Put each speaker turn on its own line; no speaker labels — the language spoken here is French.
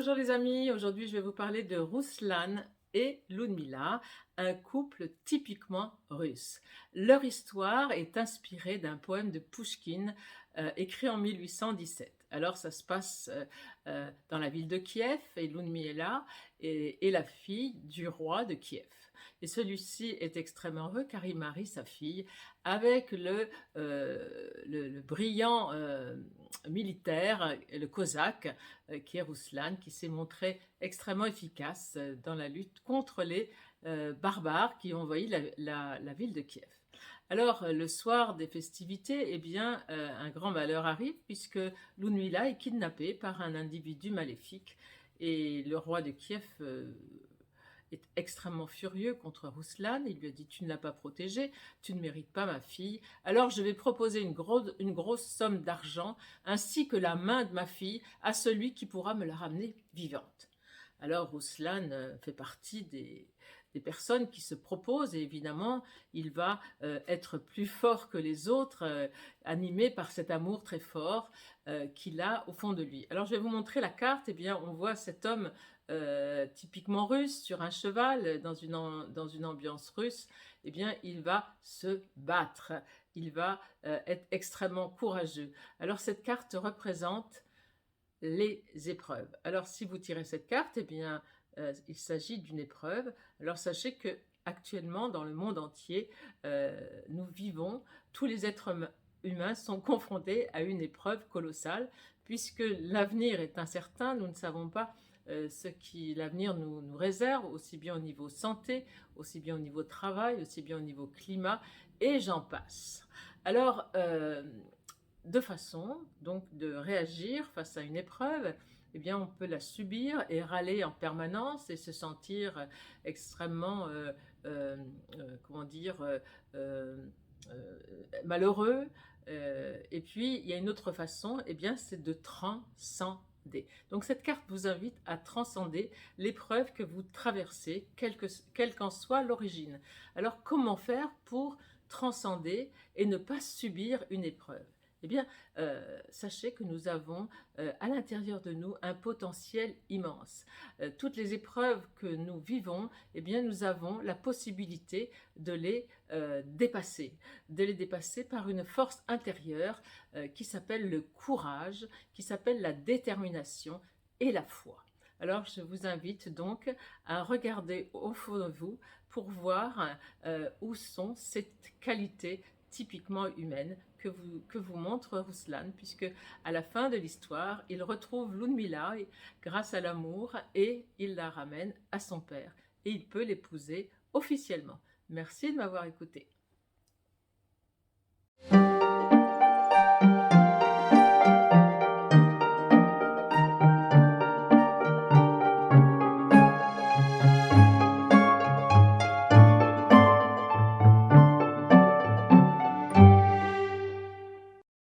Bonjour les amis, aujourd'hui je vais vous parler de Ruslan et Ludmila, un couple typiquement russe. Leur histoire est inspirée d'un poème de Pouchkine écrit en 1817. Alors ça se passe dans la ville de Kiev et Ludmila est la fille du roi de Kiev. Et celui-ci est extrêmement heureux car il marie sa fille avec le brillant militaire, le cosaque, qui est Ruslan, qui s'est montré extrêmement efficace dans la lutte contre les barbares qui ont envahi la ville de Kiev. Alors, le soir des festivités, eh bien, un grand malheur arrive puisque Ludmila est kidnappée par un individu maléfique et le roi de Kiev est extrêmement furieux contre Ruslan. Il lui a dit: tu ne l'as pas protégée, tu ne mérites pas ma fille, alors je vais proposer une grosse somme d'argent ainsi que la main de ma fille à celui qui pourra me la ramener vivante. Alors Ruslan fait partie des personnes qui se proposent et évidemment il va être plus fort que les autres, animé par cet amour très fort qu'il a au fond de lui. Alors je vais vous montrer la carte. Eh bien on voit cet homme typiquement russe sur un cheval dans une ambiance russe. Eh bien il va se battre, il va être extrêmement courageux. Alors cette carte représente les épreuves. Alors si vous tirez cette carte, eh bien il s'agit d'une épreuve. Alors sachez que actuellement dans le monde entier, nous vivons, tous les êtres humains sont confrontés à une épreuve colossale puisque l'avenir est incertain. Nous ne savons pas ce que l'avenir nous réserve, aussi bien au niveau santé, aussi bien au niveau travail, aussi bien au niveau climat, et j'en passe. Alors, deux façons donc de réagir face à une épreuve. Eh bien, on peut la subir et râler en permanence et se sentir extrêmement, comment dire, malheureux. Et puis, il y a une autre façon, eh bien, c'est de transcender. Donc, cette carte vous invite à transcender l'épreuve que vous traversez, quelle qu'en soit l'origine. Alors, comment faire pour transcender et ne pas subir une épreuve? Eh bien, sachez que nous avons à l'intérieur de nous un potentiel immense. Toutes les épreuves que nous vivons, eh bien, nous avons la possibilité de les dépasser par une force intérieure qui s'appelle le courage, qui s'appelle la détermination et la foi. Alors, je vous invite donc à regarder au fond de vous pour voir où sont ces qualités typiquement humaine que vous montre Ruslan, puisque à la fin de l'histoire, il retrouve Ludmila grâce à l'amour et il la ramène à son père et il peut l'épouser officiellement. Merci de m'avoir écouté.